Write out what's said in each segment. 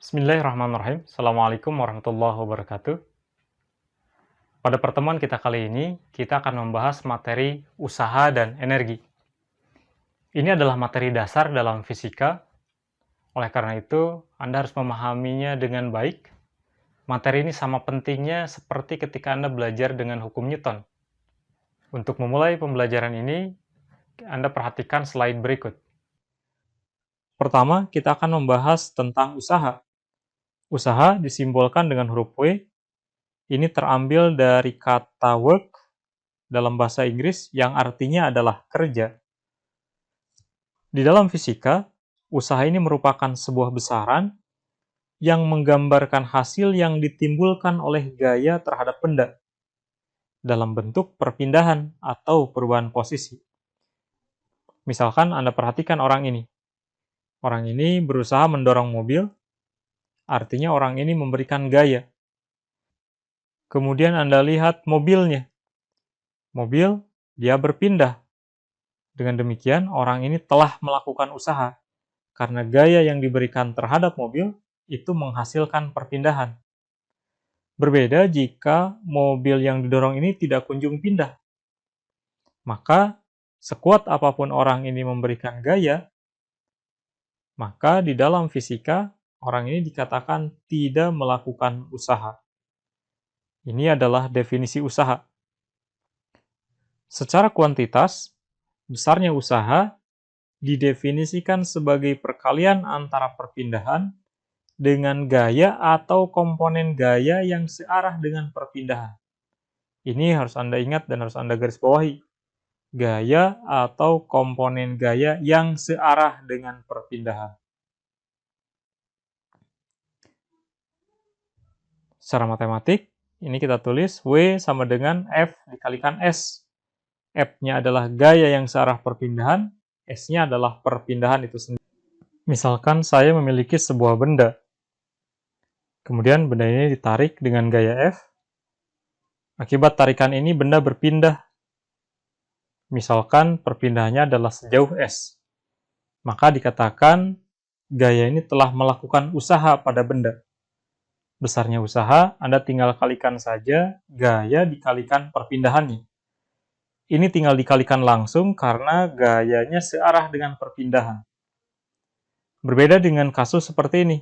Bismillahirrahmanirrahim. Assalamualaikum warahmatullahi wabarakatuh. Pada pertemuan kita kali ini, kita akan membahas materi usaha dan energi. Ini adalah materi dasar dalam fisika. Oleh karena itu, Anda harus memahaminya dengan baik. Materi ini sama pentingnya seperti ketika Anda belajar dengan hukum Newton. Untuk memulai pembelajaran ini, Anda perhatikan slide berikut. Pertama, kita akan membahas tentang usaha. Usaha disimbolkan dengan huruf W. Ini terambil dari kata work dalam bahasa Inggris yang artinya adalah kerja. Di dalam fisika, usaha ini merupakan sebuah besaran yang menggambarkan hasil yang ditimbulkan oleh gaya terhadap benda dalam bentuk perpindahan atau perubahan posisi. Misalkan Anda perhatikan orang ini. Orang ini berusaha mendorong mobil, artinya orang ini memberikan gaya. Kemudian Anda lihat mobilnya. Mobil, dia berpindah. Dengan demikian, orang ini telah melakukan usaha. Karena gaya yang diberikan terhadap mobil, itu menghasilkan perpindahan. Berbeda jika mobil yang didorong ini tidak kunjung pindah. Maka, sekuat apapun orang ini memberikan gaya, maka di dalam fisika, orang ini dikatakan tidak melakukan usaha. Ini adalah definisi usaha. Secara kuantitas, besarnya usaha didefinisikan sebagai perkalian antara perpindahan dengan gaya atau komponen gaya yang searah dengan perpindahan. Ini harus Anda ingat dan harus Anda garis bawahi. Gaya atau komponen gaya yang searah dengan perpindahan. Secara matematik, ini kita tulis W sama dengan F dikalikan S. F-nya adalah gaya yang searah perpindahan, S-nya adalah perpindahan itu sendiri. Misalkan saya memiliki sebuah benda. Kemudian benda ini ditarik dengan gaya F. Akibat tarikan ini benda berpindah. Misalkan perpindahannya adalah sejauh S. Maka dikatakan gaya ini telah melakukan usaha pada benda. Besarnya usaha, Anda tinggal kalikan saja gaya dikalikan perpindahannya. Ini tinggal dikalikan langsung karena gayanya searah dengan perpindahan. Berbeda dengan kasus seperti ini.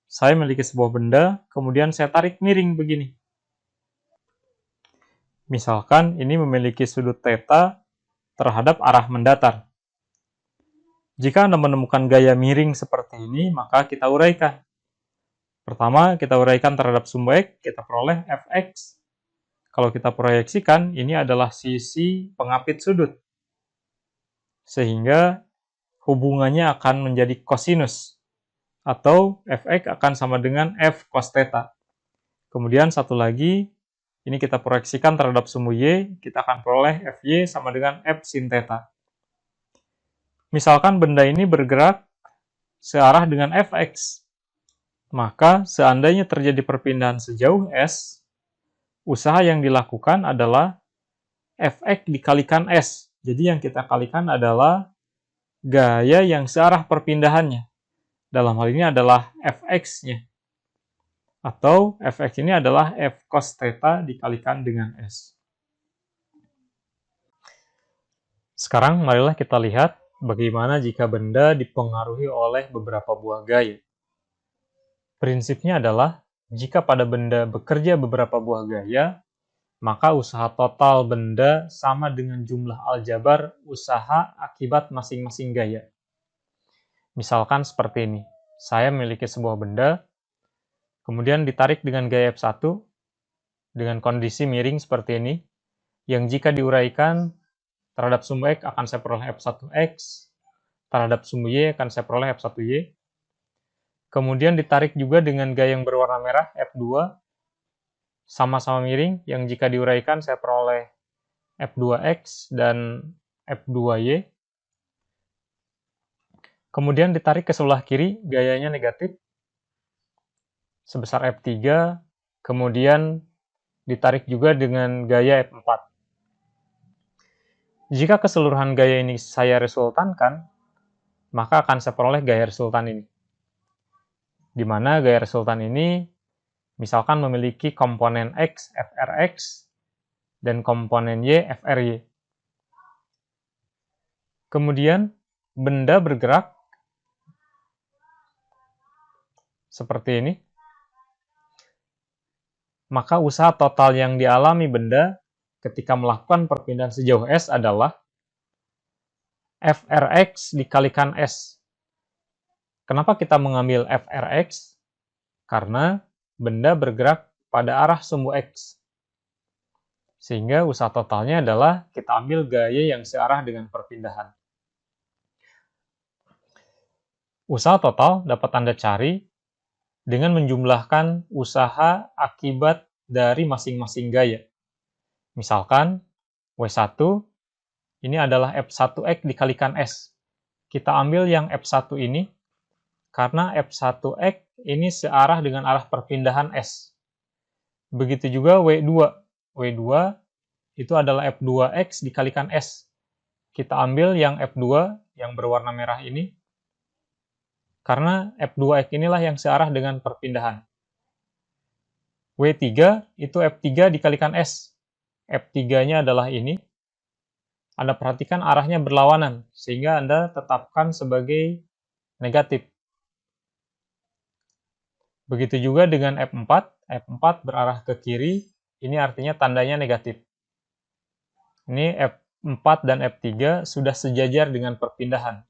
Saya memiliki sebuah benda, kemudian saya tarik miring begini. Misalkan ini memiliki sudut theta terhadap arah mendatar. Jika Anda menemukan gaya miring seperti ini, maka kita uraikan. Pertama, kita uraikan terhadap sumbu X, kita peroleh Fx. Kalau kita proyeksikan, ini adalah sisi pengapit sudut. Sehingga hubungannya akan menjadi kosinus. Atau Fx akan sama dengan F cos theta. Kemudian satu lagi, ini kita proyeksikan terhadap sumbu Y, kita akan peroleh Fy sama dengan F sin theta. Misalkan benda ini bergerak searah dengan Fx. Maka seandainya terjadi perpindahan sejauh S, usaha yang dilakukan adalah Fx dikalikan S. Jadi yang kita kalikan adalah gaya yang searah perpindahannya. Dalam hal ini adalah Fx-nya. Atau Fx ini adalah F cos theta dikalikan dengan S. Sekarang marilah kita lihat bagaimana jika benda dipengaruhi oleh beberapa buah gaya. Prinsipnya adalah, jika pada benda bekerja beberapa buah gaya, maka usaha total benda sama dengan jumlah aljabar usaha akibat masing-masing gaya. Misalkan seperti ini, saya memiliki sebuah benda, kemudian ditarik dengan gaya F1, dengan kondisi miring seperti ini, yang jika diuraikan, terhadap sumbu X akan saya peroleh F1X, terhadap sumbu Y akan saya peroleh F1Y, kemudian ditarik juga dengan gaya yang berwarna merah, F2, sama-sama miring, yang jika diuraikan saya peroleh F2X dan F2Y. Kemudian ditarik ke sebelah kiri, gayanya negatif, sebesar F3, kemudian ditarik juga dengan gaya F4. Jika keseluruhan gaya ini saya resultankan, maka akan saya peroleh gaya resultan ini. di mana gaya resultan ini misalkan memiliki komponen X, FRX, dan komponen Y, FRY. Kemudian, benda bergerak seperti ini. Maka usaha total yang dialami benda ketika melakukan perpindahan sejauh S adalah FRX dikalikan S. Kenapa kita mengambil FRX? Karena benda bergerak pada arah sumbu X. Sehingga usaha totalnya adalah kita ambil gaya yang searah dengan perpindahan. Usaha total dapat Anda cari dengan menjumlahkan usaha akibat dari masing-masing gaya. Misalkan, W1 ini adalah F1X dikalikan S. Kita ambil yang F1 ini, karena F1X ini searah dengan arah perpindahan S. Begitu juga W2. W2 itu adalah F2X dikalikan S. Kita ambil yang F2 yang berwarna merah ini, karena F2X inilah yang searah dengan perpindahan. W3 itu F3 dikalikan S. F3-nya adalah ini. Anda perhatikan arahnya berlawanan, sehingga Anda tetapkan sebagai negatif. Begitu juga dengan F4. F4 berarah ke kiri, ini artinya tandanya negatif. Ini F4 dan F3 sudah sejajar dengan perpindahan.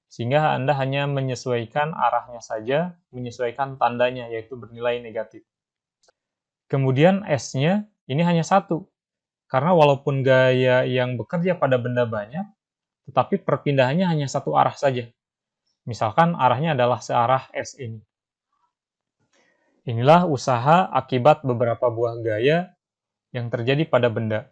Sehingga Anda hanya menyesuaikan arahnya saja, menyesuaikan tandanya, yaitu bernilai negatif. Kemudian S-nya ini hanya satu, karena walaupun gaya yang bekerja pada benda banyak, tetapi perpindahannya hanya satu arah saja. Misalkan arahnya adalah searah S ini. Inilah usaha akibat beberapa buah gaya yang terjadi pada benda.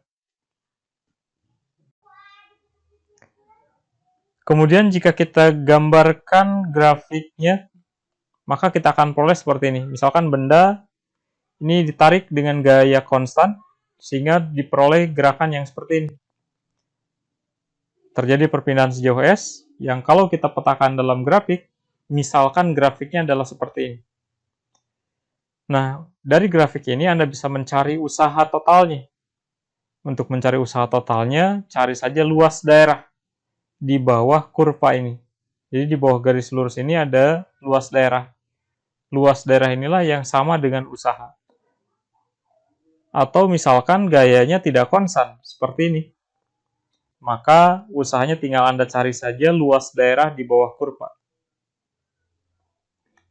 Kemudian jika kita gambarkan grafiknya, maka kita akan peroleh seperti ini. Misalkan benda ini ditarik dengan gaya konstan, sehingga diperoleh gerakan yang seperti ini. Terjadi perpindahan sejauh S, yang kalau kita petakan dalam grafik, misalkan grafiknya adalah seperti ini. Nah, dari grafik ini Anda bisa mencari usaha totalnya. Untuk mencari usaha totalnya, cari saja luas daerah di bawah kurva ini. Jadi di bawah garis lurus ini ada luas daerah. Luas daerah inilah yang sama dengan usaha. Atau misalkan gayanya tidak konstan, seperti ini. Maka usahanya tinggal Anda cari saja luas daerah di bawah kurva.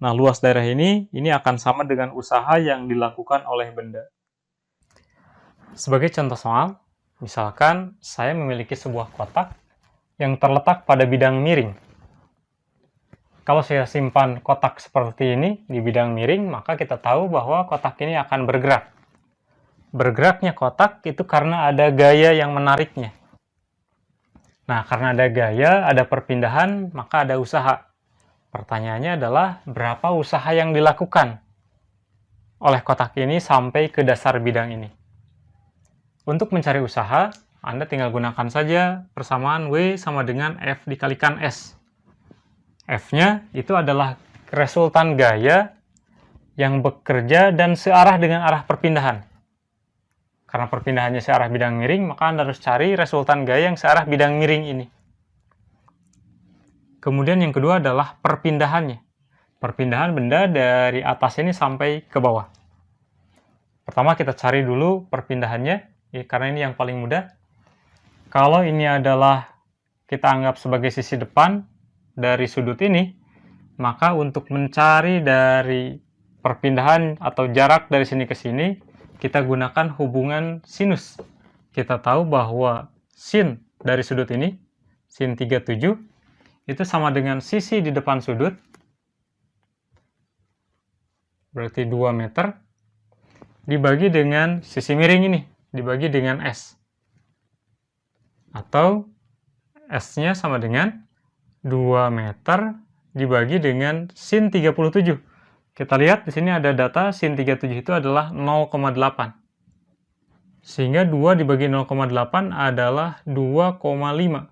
Nah, luas daerah ini akan sama dengan usaha yang dilakukan oleh benda. Sebagai contoh soal, misalkan saya memiliki sebuah kotak yang terletak pada bidang miring. Kalau saya simpan kotak seperti ini di bidang miring, maka kita tahu bahwa kotak ini akan bergerak. Bergeraknya kotak itu karena ada gaya yang menariknya. Nah, karena ada gaya, ada perpindahan, maka ada usaha. Pertanyaannya adalah, berapa usaha yang dilakukan oleh kotak ini sampai ke dasar bidang ini? Untuk mencari usaha, Anda tinggal gunakan saja persamaan W sama dengan F dikalikan S. F-nya itu adalah resultan gaya yang bekerja dan searah dengan arah perpindahan. Karena perpindahannya searah bidang miring, maka Anda harus cari resultan gaya yang searah bidang miring ini. Kemudian yang kedua adalah perpindahannya. Perpindahan benda dari atas ini sampai ke bawah. Pertama kita cari dulu perpindahannya, karena ini yang paling mudah. Kalau ini adalah kita anggap sebagai sisi depan dari sudut ini, maka untuk mencari dari perpindahan atau jarak dari sini ke sini, kita gunakan hubungan sinus. Kita tahu bahwa sin dari sudut ini, sin 37, itu sama dengan sisi di depan sudut, berarti 2 meter, dibagi dengan sisi miring ini, dibagi dengan S. Atau S-nya sama dengan 2 meter dibagi dengan sin 37. Kita lihat di sini ada data sin 37 itu adalah 0,8. Sehingga 2 dibagi 0,8 adalah 2,5.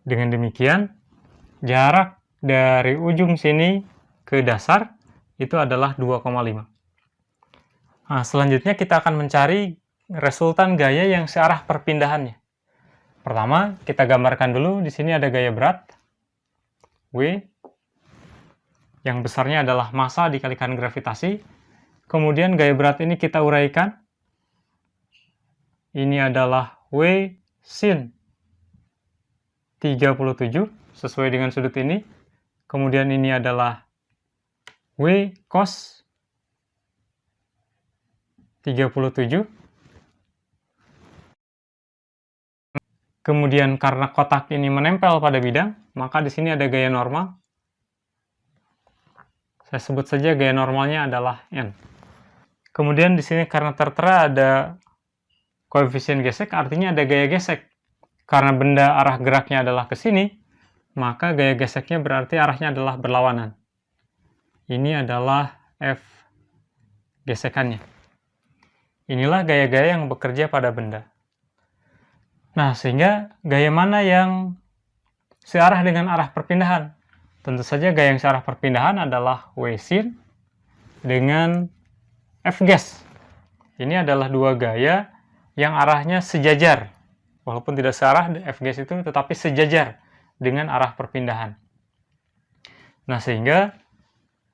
Dengan demikian, jarak dari ujung sini ke dasar itu adalah 2,5. Nah, selanjutnya kita akan mencari resultan gaya yang searah perpindahannya. Pertama, kita gambarkan dulu, di sini ada gaya berat, W, yang besarnya adalah massa dikalikan gravitasi. Kemudian gaya berat ini kita uraikan. Ini adalah W sin 37, sesuai dengan sudut ini. Kemudian ini adalah W cos 37. Kemudian karena kotak ini menempel pada bidang, maka di sini ada gaya normal. Saya sebut saja gaya normalnya adalah N. Kemudian di sini karena tertera ada koefisien gesek, artinya ada gaya gesek. Karena benda arah geraknya adalah ke sini, maka gaya geseknya berarti arahnya adalah berlawanan. Ini adalah F gesekannya. Inilah gaya-gaya yang bekerja pada benda. Nah, sehingga gaya mana yang searah dengan arah perpindahan? Tentu saja gaya yang searah perpindahan adalah W sin dengan F ges. Ini adalah dua gaya yang arahnya sejajar. Walaupun tidak searah F ges itu, tetapi sejajar dengan arah perpindahan. Nah, sehingga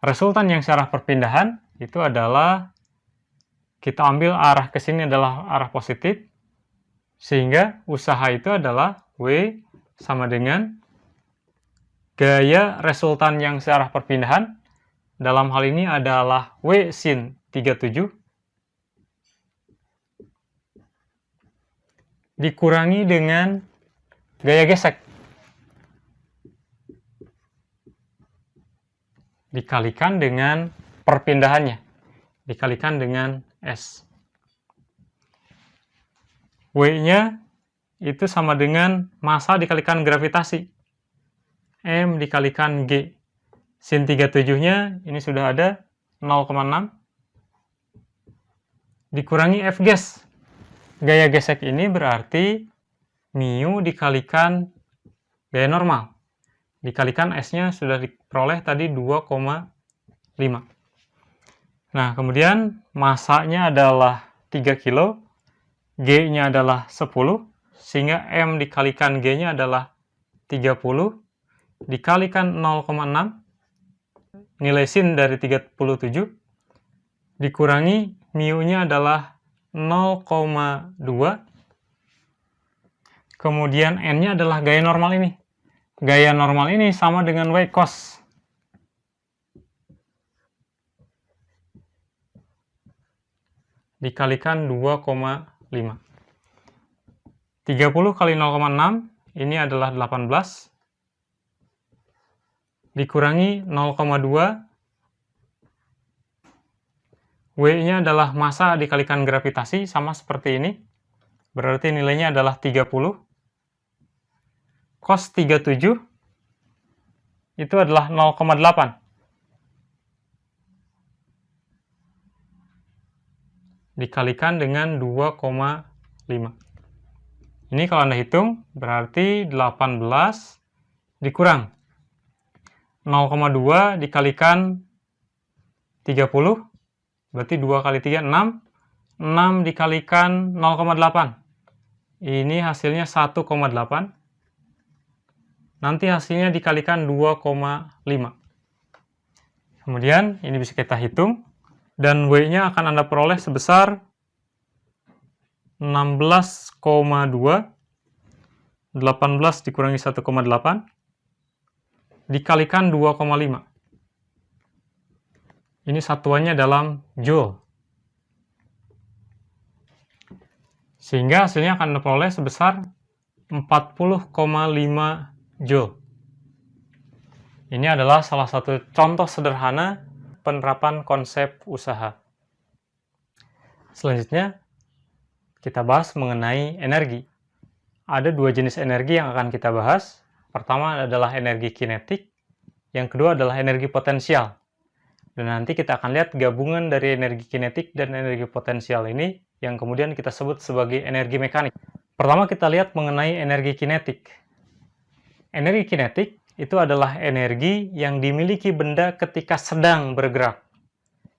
resultan yang searah perpindahan itu adalah kita ambil arah ke sini adalah arah positif, sehingga usaha itu adalah W sama dengan gaya resultan yang searah perpindahan, dalam hal ini adalah W sin 37 dikurangi dengan gaya gesek dikalikan dengan perpindahannya, dikalikan dengan S. W-nya itu sama dengan massa dikalikan gravitasi, M dikalikan G. Sin 37-nya ini sudah ada 0,6 dikurangi F ges. Gaya gesek ini berarti mu dikalikan gaya normal. Dikalikan S-nya sudah diperoleh tadi 2,5. Nah, kemudian massanya adalah 3 kilo, G-nya adalah 10, sehingga M dikalikan G-nya adalah 30, dikalikan 0,6, nilai sin dari 37, dikurangi mu-nya adalah 0,2, kemudian N-nya adalah gaya normal ini. Gaya normal ini sama dengan W cos. Dikalikan 2,5. 30 kali 0,6, ini adalah 18. Dikurangi 0,2. W-nya adalah massa dikalikan gravitasi, sama seperti ini. Berarti nilainya adalah 30. Cos 37 itu adalah 0,8. Dikalikan dengan 2,5. Ini kalau Anda hitung, berarti 18 dikurang 0,2 dikalikan 30, berarti 2 kali 3, 6. 6 dikalikan 0,8. Ini hasilnya 1,8. Nanti hasilnya dikalikan 2,5. Kemudian ini bisa kita hitung, dan W-nya akan Anda peroleh sebesar 16,2. 18 dikurangi 1,8 dikalikan 2,5. Ini satuannya dalam joule. Sehingga hasilnya akan diperoleh sebesar 40,5 joule. Ini adalah salah satu contoh sederhana penerapan konsep usaha. Selanjutnya, kita bahas mengenai energi. Ada dua jenis energi yang akan kita bahas. Pertama adalah energi kinetik, yang kedua adalah energi potensial. Dan nanti kita akan lihat gabungan dari energi kinetik dan energi potensial ini yang kemudian kita sebut sebagai energi mekanik. Pertama kita lihat mengenai energi kinetik. Energi kinetik itu adalah energi yang dimiliki benda ketika sedang bergerak.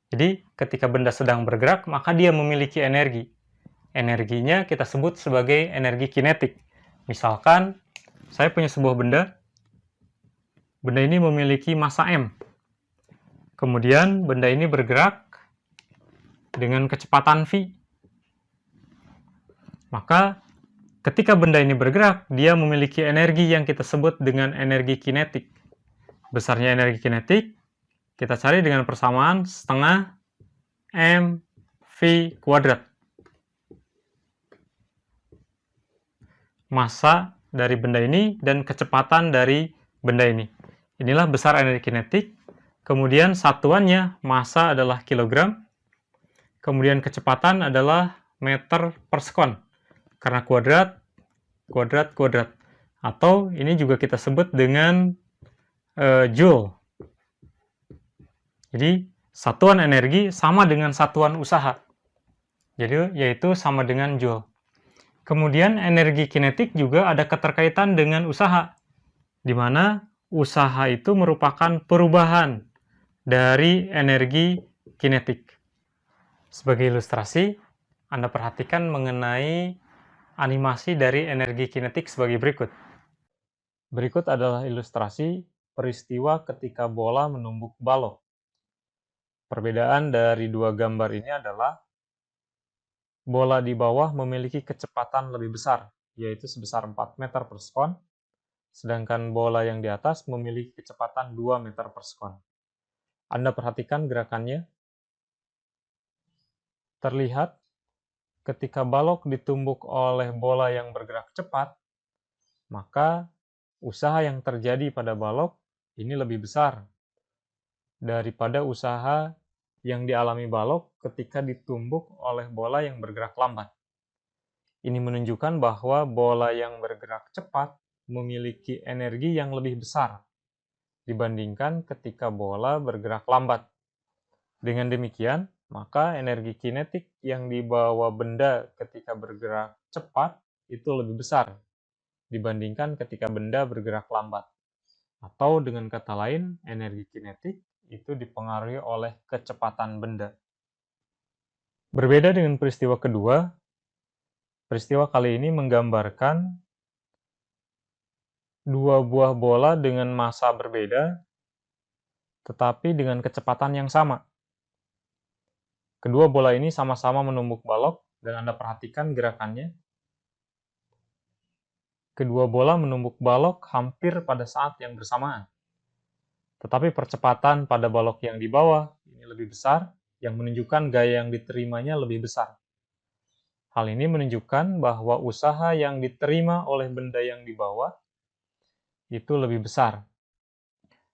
Jadi, ketika benda sedang bergerak, maka dia memiliki energi. Energinya kita sebut sebagai energi kinetik. Misalkan, saya punya sebuah benda ini memiliki massa M. Kemudian, benda ini bergerak dengan kecepatan V. Maka, ketika benda ini bergerak, dia memiliki energi yang kita sebut dengan energi kinetik. Besarnya energi kinetik, kita cari dengan persamaan setengah mv kuadrat. Massa dari benda ini dan kecepatan dari benda ini. Inilah besar energi kinetik. Kemudian satuannya, massa adalah kilogram. Kemudian kecepatan adalah meter per sekon. Karena kuadrat, kuadrat, kuadrat. Atau ini juga kita sebut dengan joule. Jadi, satuan energi sama dengan satuan usaha. Jadi, yaitu sama dengan joule. Kemudian, energi kinetik juga ada keterkaitan dengan usaha, di mana usaha itu merupakan perubahan dari energi kinetik. Sebagai ilustrasi, Anda perhatikan mengenai animasi dari energi kinetik sebagai berikut. Berikut adalah ilustrasi peristiwa ketika bola menumbuk balok. Perbedaan dari dua gambar ini adalah bola di bawah memiliki kecepatan lebih besar, yaitu sebesar 4 meter per sekon, sedangkan bola yang di atas memiliki kecepatan 2 meter per sekon. Anda perhatikan gerakannya. Terlihat ketika balok ditumbuk oleh bola yang bergerak cepat, maka usaha yang terjadi pada balok ini lebih besar daripada usaha yang dialami balok ketika ditumbuk oleh bola yang bergerak lambat. Ini menunjukkan bahwa bola yang bergerak cepat memiliki energi yang lebih besar dibandingkan ketika bola bergerak lambat. Dengan demikian, maka energi kinetik yang dibawa benda ketika bergerak cepat itu lebih besar dibandingkan ketika benda bergerak lambat. Atau dengan kata lain, energi kinetik itu dipengaruhi oleh kecepatan benda. Berbeda dengan peristiwa kedua, peristiwa kali ini menggambarkan dua buah bola dengan massa berbeda, tetapi dengan kecepatan yang sama. Kedua bola ini sama-sama menumbuk balok, dan Anda perhatikan gerakannya. Kedua bola menumbuk balok hampir pada saat yang bersamaan. Tetapi percepatan pada balok yang di bawah ini lebih besar, yang menunjukkan gaya yang diterimanya lebih besar. Hal ini menunjukkan bahwa usaha yang diterima oleh benda yang di bawah itu lebih besar.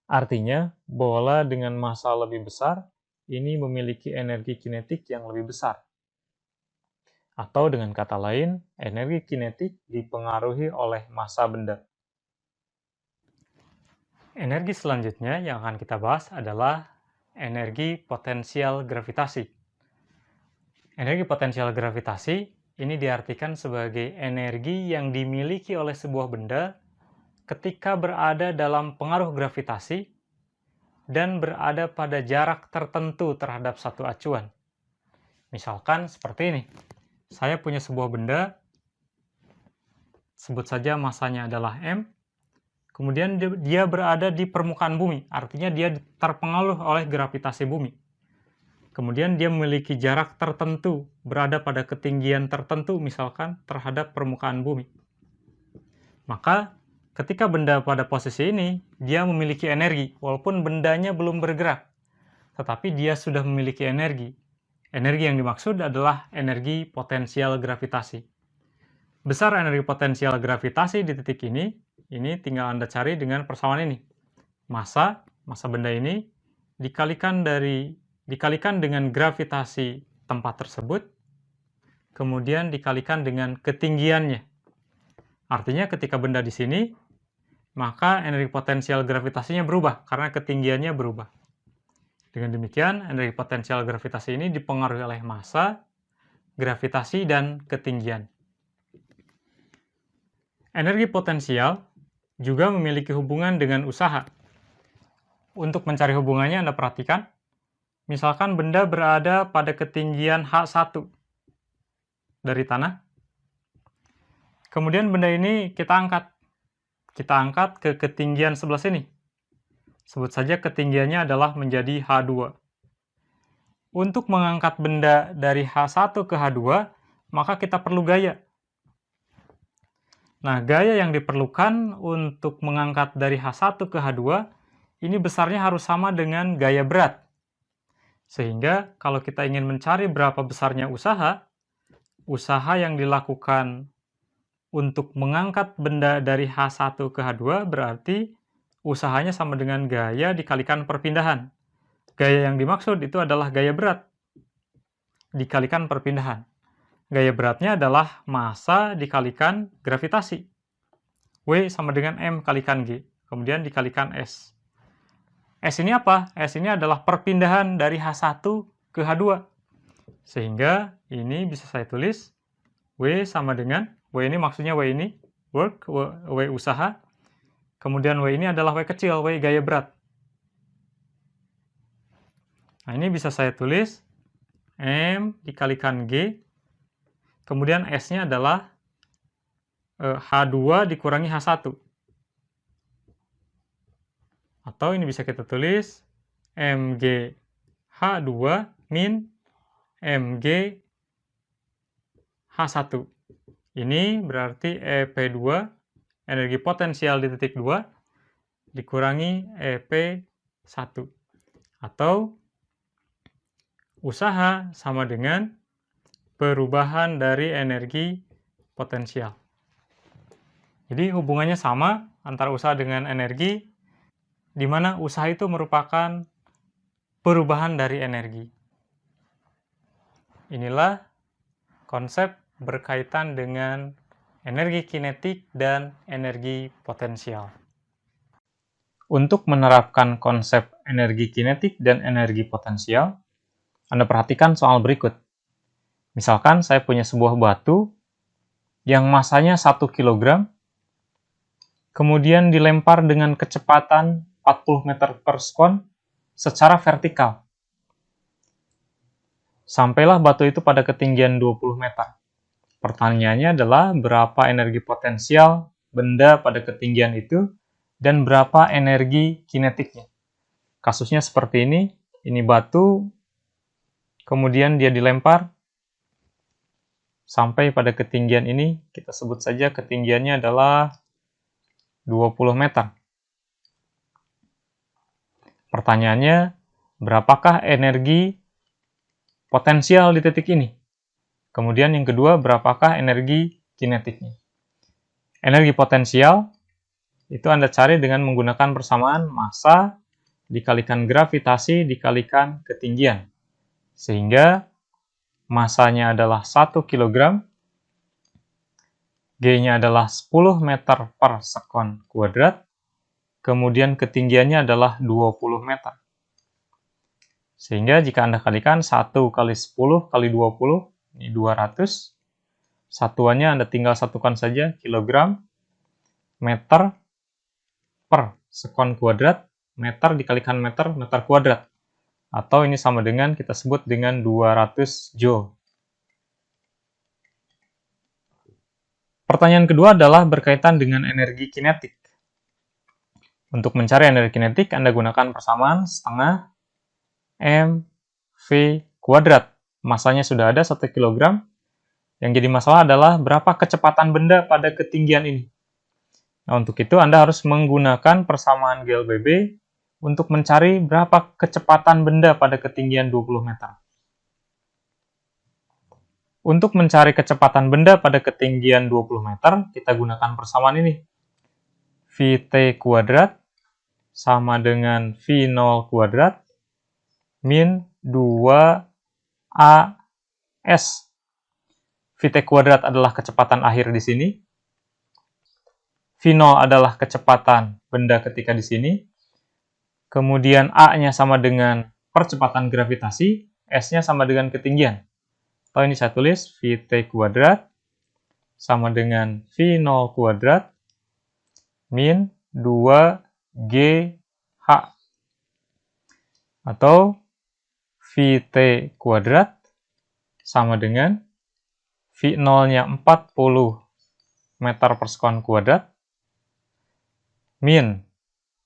Artinya, bola dengan massa lebih besar ini memiliki energi kinetik yang lebih besar. Atau dengan kata lain, energi kinetik dipengaruhi oleh massa benda. Energi selanjutnya yang akan kita bahas adalah energi potensial gravitasi. Energi potensial gravitasi ini diartikan sebagai energi yang dimiliki oleh sebuah benda ketika berada dalam pengaruh gravitasi dan berada pada jarak tertentu terhadap satu acuan. Misalkan seperti ini. Saya punya sebuah benda, sebut saja massanya adalah M, kemudian dia berada di permukaan bumi, artinya dia terpengaruh oleh gravitasi bumi. Kemudian dia memiliki jarak tertentu, berada pada ketinggian tertentu misalkan terhadap permukaan bumi. Maka ketika benda pada posisi ini, dia memiliki energi, walaupun bendanya belum bergerak, tetapi dia sudah memiliki energi. Energi yang dimaksud adalah energi potensial gravitasi. Besar energi potensial gravitasi di titik ini tinggal Anda cari dengan persamaan ini. Massa benda ini dikalikan dengan gravitasi tempat tersebut, kemudian dikalikan dengan ketinggiannya. Artinya ketika benda di sini, maka energi potensial gravitasinya berubah karena ketinggiannya berubah. Dengan demikian, energi potensial gravitasi ini dipengaruhi oleh massa, gravitasi, dan ketinggian. Energi potensial juga memiliki hubungan dengan usaha. Untuk mencari hubungannya, Anda perhatikan, Misalkan benda berada pada ketinggian H1 dari tanah. Kemudian benda ini kita angkat. Kita angkat ke ketinggian sebelah sini. Sebut saja ketinggiannya adalah menjadi H2. Untuk mengangkat benda dari H1 ke H2, maka kita perlu gaya. Nah, gaya yang diperlukan untuk mengangkat dari H1 ke H2, ini besarnya harus sama dengan gaya berat. Sehingga kalau kita ingin mencari berapa besarnya usaha yang dilakukan untuk mengangkat benda dari H1 ke H2 berarti usahanya sama dengan gaya dikalikan perpindahan. Gaya yang dimaksud itu adalah gaya berat dikalikan perpindahan. Gaya beratnya adalah massa dikalikan gravitasi. W sama dengan M kalikan G, kemudian dikalikan S. S ini apa? S ini adalah perpindahan dari H1 ke H2. Sehingga ini bisa saya tulis W sama dengan, W ini maksudnya W ini, work, W usaha. Kemudian W ini adalah W kecil, W gaya berat. Nah, ini bisa saya tulis M dikalikan G. Kemudian S-nya adalah H2 dikurangi H1. Atau ini bisa kita tulis Mg H2 min Mg H1. Ini berarti EP2, energi potensial di titik 2, dikurangi EP1. Atau usaha sama dengan perubahan dari energi potensial. Jadi hubungannya sama antara usaha dengan energi, di mana usaha itu merupakan perubahan dari energi. Inilah konsep berkaitan dengan energi kinetik dan energi potensial. Untuk menerapkan konsep energi kinetik dan energi potensial, Anda perhatikan soal berikut. Misalkan saya punya sebuah batu yang masanya 1 kg, kemudian dilempar dengan kecepatan 40 meter per sekon secara vertikal. Sampailah batu itu pada ketinggian 20 meter. Pertanyaannya adalah berapa energi potensial benda pada ketinggian itu dan berapa energi kinetiknya. Kasusnya seperti ini batu, kemudian dia dilempar sampai pada ketinggian ini, kita sebut saja ketinggiannya adalah 20 meter. Pertanyaannya, berapakah energi potensial di titik ini? Kemudian yang kedua, berapakah energi kinetiknya? Energi potensial itu Anda cari dengan menggunakan persamaan massa dikalikan gravitasi dikalikan ketinggian. Sehingga massanya adalah 1 kg, G-nya adalah 10 meter per sekon kuadrat, kemudian ketinggiannya adalah 20 meter. Sehingga jika Anda kalikan 1 kali 10 kali 20, ini 200. Satuannya Anda tinggal satukan saja, kilogram, meter per sekon kuadrat, meter dikalikan meter, meter kuadrat. Atau ini sama dengan, kita sebut dengan 200 joule. Pertanyaan kedua adalah berkaitan dengan energi kinetik. Untuk mencari energi kinetik, Anda gunakan persamaan setengah mv kuadrat. Masanya sudah ada 1 kg. Yang jadi masalah adalah berapa kecepatan benda pada ketinggian ini. Nah, untuk itu Anda harus menggunakan persamaan GLBB untuk mencari berapa kecepatan benda pada ketinggian 20 meter. Untuk mencari kecepatan benda pada ketinggian 20 meter, kita gunakan persamaan ini. Vt kuadrat sama dengan V0 kuadrat min 2AS. Vt kuadrat adalah kecepatan akhir di sini. V0 adalah kecepatan benda ketika di sini. Kemudian A-nya sama dengan percepatan gravitasi, S-nya sama dengan ketinggian. Atau ini saya tulis Vt kuadrat sama dengan V0 kuadrat min 2GH. Atau Vt kuadrat sama dengan V0-nya 40 meter per sekon kuadrat min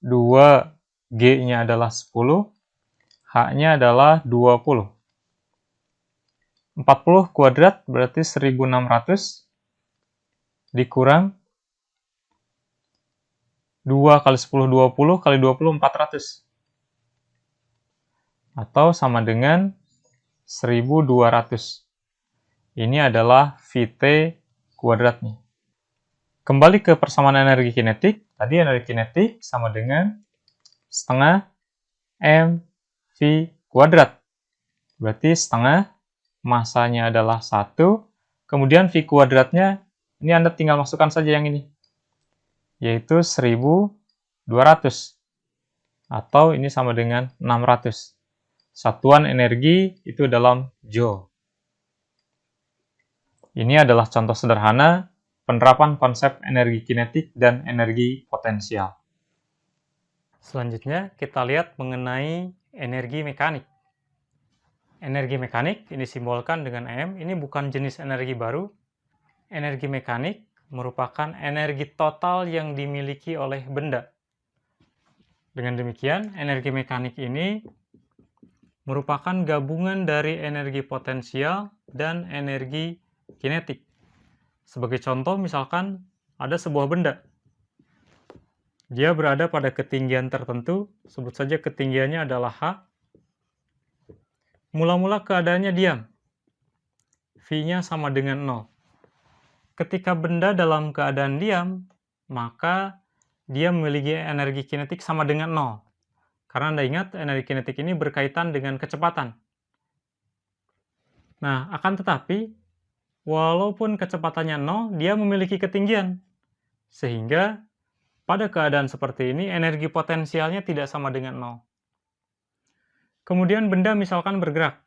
2G-nya adalah 10, H-nya adalah 20. 40 kuadrat berarti 1600 dikurang 2 kali 10, 20 kali 20, 400. Atau sama dengan 1200. Ini adalah Vt kuadratnya. Kembali ke persamaan energi kinetik. Tadi energi kinetik sama dengan setengah mv kuadrat. Berarti setengah, masanya adalah 1, kemudian v kuadratnya, ini Anda tinggal masukkan saja yang ini, yaitu 1200. Atau ini sama dengan 600. Satuan energi itu dalam Joule. Ini adalah contoh sederhana penerapan konsep energi kinetik dan energi potensial. Selanjutnya, kita lihat mengenai energi mekanik. Energi mekanik ini disimbolkan dengan M. Ini bukan jenis energi baru. Energi mekanik merupakan energi total yang dimiliki oleh benda. Dengan demikian, energi mekanik ini merupakan gabungan dari energi potensial dan energi kinetik. Sebagai contoh, misalkan ada sebuah benda. Dia berada pada ketinggian tertentu, sebut saja ketinggiannya adalah H. Mula-mula keadaannya diam. V-nya sama dengan 0. Ketika benda dalam keadaan diam, maka dia memiliki energi kinetik sama dengan 0. Karena Anda ingat, energi kinetik ini berkaitan dengan kecepatan. Nah, akan tetapi, walaupun kecepatannya 0, dia memiliki ketinggian. Sehingga, pada keadaan seperti ini, energi potensialnya tidak sama dengan 0. Kemudian benda misalkan bergerak.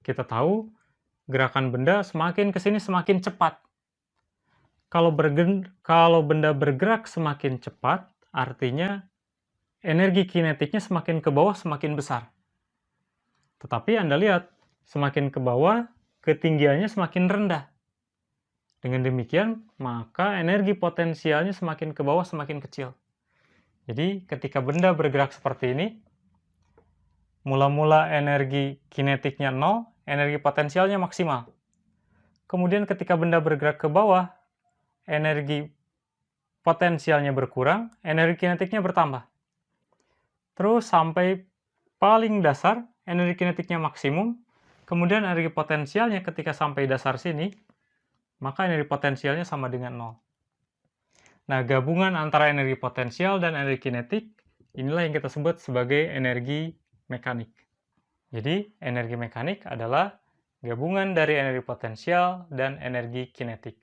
Kita tahu, gerakan benda semakin ke sini semakin cepat. Kalau benda bergerak semakin cepat, artinya energi kinetiknya semakin ke bawah semakin besar. Tetapi Anda lihat, semakin ke bawah, ketinggiannya semakin rendah. Dengan demikian, maka energi potensialnya semakin ke bawah semakin kecil. Jadi, ketika benda bergerak seperti ini, mula-mula energi kinetiknya 0, energi potensialnya maksimal. Kemudian ketika benda bergerak ke bawah, energi potensialnya berkurang, energi kinetiknya bertambah. Terus sampai paling dasar, energi kinetiknya maksimum, kemudian energi potensialnya ketika sampai dasar sini, maka energi potensialnya sama dengan 0. Nah, gabungan antara energi potensial dan energi kinetik, inilah yang kita sebut sebagai energi mekanik. Jadi, energi mekanik adalah gabungan dari energi potensial dan energi kinetik.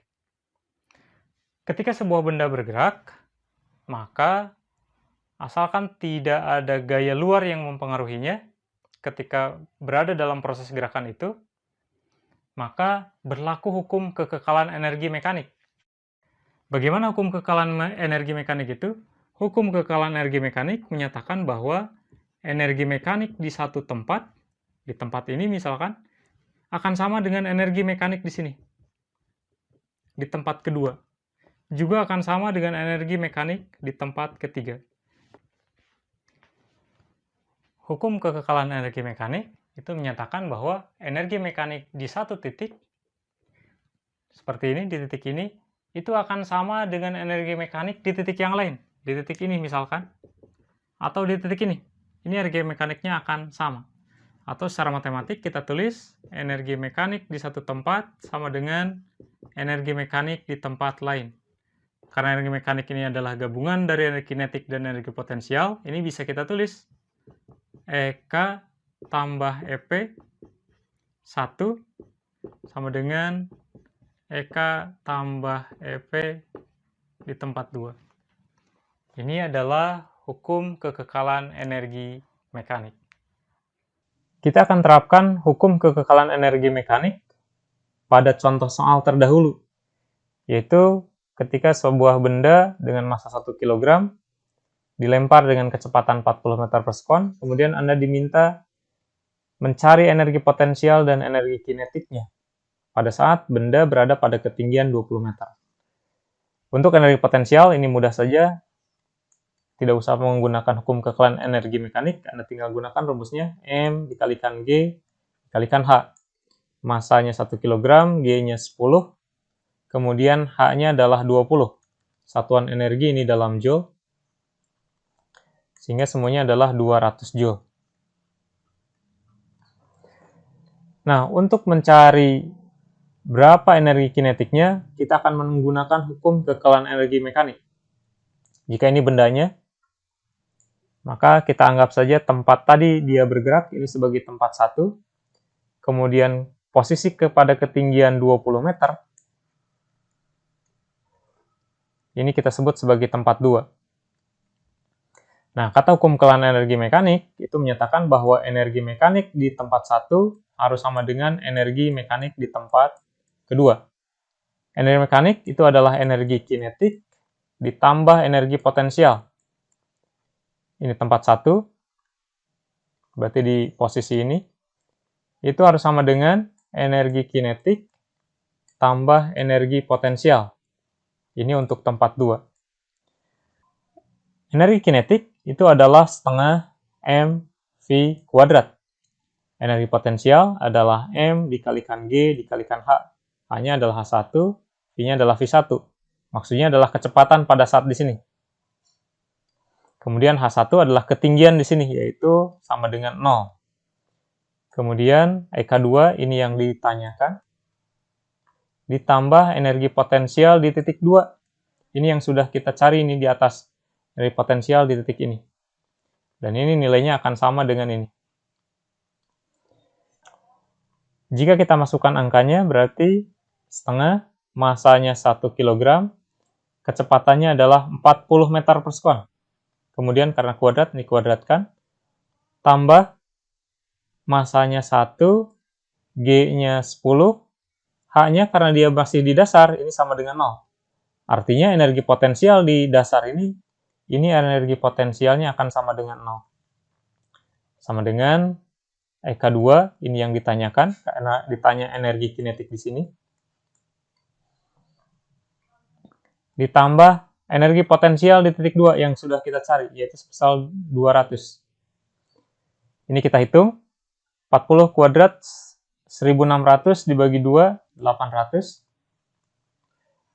Ketika sebuah benda bergerak, maka asalkan tidak ada gaya luar yang mempengaruhinya, ketika berada dalam proses gerakan itu, maka berlaku hukum kekekalan energi mekanik. Bagaimana hukum kekekalan energi mekanik itu? Hukum kekekalan energi mekanik menyatakan bahwa energi mekanik di satu tempat, di tempat ini misalkan, akan sama dengan energi mekanik di sini, di tempat kedua. Juga akan sama dengan energi mekanik di tempat ketiga. Hukum kekekalan energi mekanik itu menyatakan bahwa energi mekanik di satu titik, seperti ini, di titik ini, itu akan sama dengan energi mekanik di titik yang lain. Di titik ini misalkan, atau di titik ini. Ini energi mekaniknya akan sama. Atau secara matematik kita tulis energi mekanik di satu tempat sama dengan energi mekanik di tempat lain. Karena energi mekanik ini adalah gabungan dari energi kinetik dan energi potensial, ini bisa kita tulis EK tambah EP 1 sama dengan EK tambah EP di tempat 2. Ini adalah hukum kekekalan energi mekanik. Kita akan terapkan hukum kekekalan energi mekanik pada contoh soal terdahulu, yaitu ketika sebuah benda dengan massa 1 kg dilempar dengan kecepatan 40 meter per sekon, kemudian Anda diminta mencari energi potensial dan energi kinetiknya pada saat benda berada pada ketinggian 20 meter. Untuk energi potensial ini mudah saja, tidak usah menggunakan hukum kekebalan energi mekanik, Anda tinggal gunakan rumusnya M dikalikan G dikalikan H. Masanya 1 kg, G-nya 10, kemudian H-nya adalah 20. Satuan energi ini dalam Joule, sehingga semuanya adalah 200 Joule. Nah, untuk mencari berapa energi kinetiknya, kita akan menggunakan hukum kekebalan energi mekanik. Jika ini bendanya, maka kita anggap saja tempat tadi dia bergerak, ini sebagai tempat 1, kemudian posisi kepada ketinggian 20 meter, ini kita sebut sebagai tempat 2. Nah, kata hukum kekebalan energi mekanik itu menyatakan bahwa energi mekanik di tempat 1 harus sama dengan energi mekanik di tempat kedua. Energi mekanik itu adalah energi kinetik ditambah energi potensial. Ini tempat 1, berarti di posisi ini, itu harus sama dengan energi kinetik tambah energi potensial. Ini untuk tempat 2. Energi kinetik itu adalah setengah mv kuadrat. Energi potensial adalah M dikalikan G dikalikan H. H-nya adalah H1, V-nya adalah V1. Maksudnya adalah kecepatan pada saat di sini. Kemudian H1 adalah ketinggian di sini, yaitu sama dengan 0. Kemudian EK2 ini yang ditanyakan. Ditambah energi potensial di titik 2. Ini yang sudah kita cari ini di atas. Energi potensial di titik ini. Dan ini nilainya akan sama dengan ini. Jika kita masukkan angkanya, berarti setengah, masanya 1 kg, kecepatannya adalah 40 meter per sekon. Kemudian karena kuadrat, ini kuadratkan, tambah masanya 1, G-nya 10, H-nya karena dia masih di dasar, ini sama dengan 0. Artinya energi potensial di dasar ini energi potensialnya akan sama dengan 0. Sama dengan EK2, ini yang ditanyakan, karena ditanya energi kinetik di sini. Ditambah energi potensial di titik 2 yang sudah kita cari, yaitu sebesar 200. Ini kita hitung, 40 kuadrat 1600 dibagi 2, 800.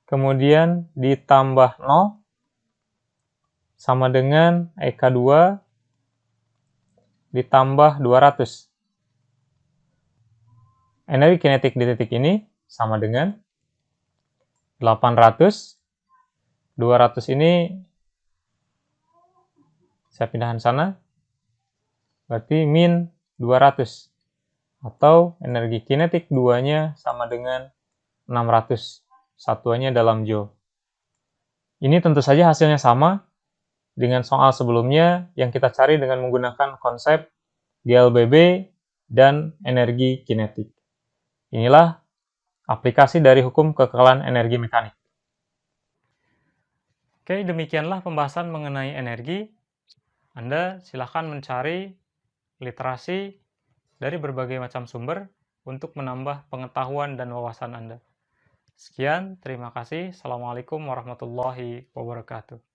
Kemudian ditambah 0, sama dengan EK2 ditambah 200. Energi kinetik di titik ini sama dengan 800. 200 ini saya pindahkan sana, berarti min 200. Atau energi kinetik 2-nya sama dengan 600. Satuannya dalam Joule. Ini tentu saja hasilnya sama dengan soal sebelumnya yang kita cari dengan menggunakan konsep GLBB dan energi kinetik. Inilah aplikasi dari hukum kekebalan energi mekanik. Oke, demikianlah pembahasan mengenai energi. Anda silakan mencari literasi dari berbagai macam sumber untuk menambah pengetahuan dan wawasan Anda. Sekian, terima kasih. Assalamualaikum warahmatullahi wabarakatuh.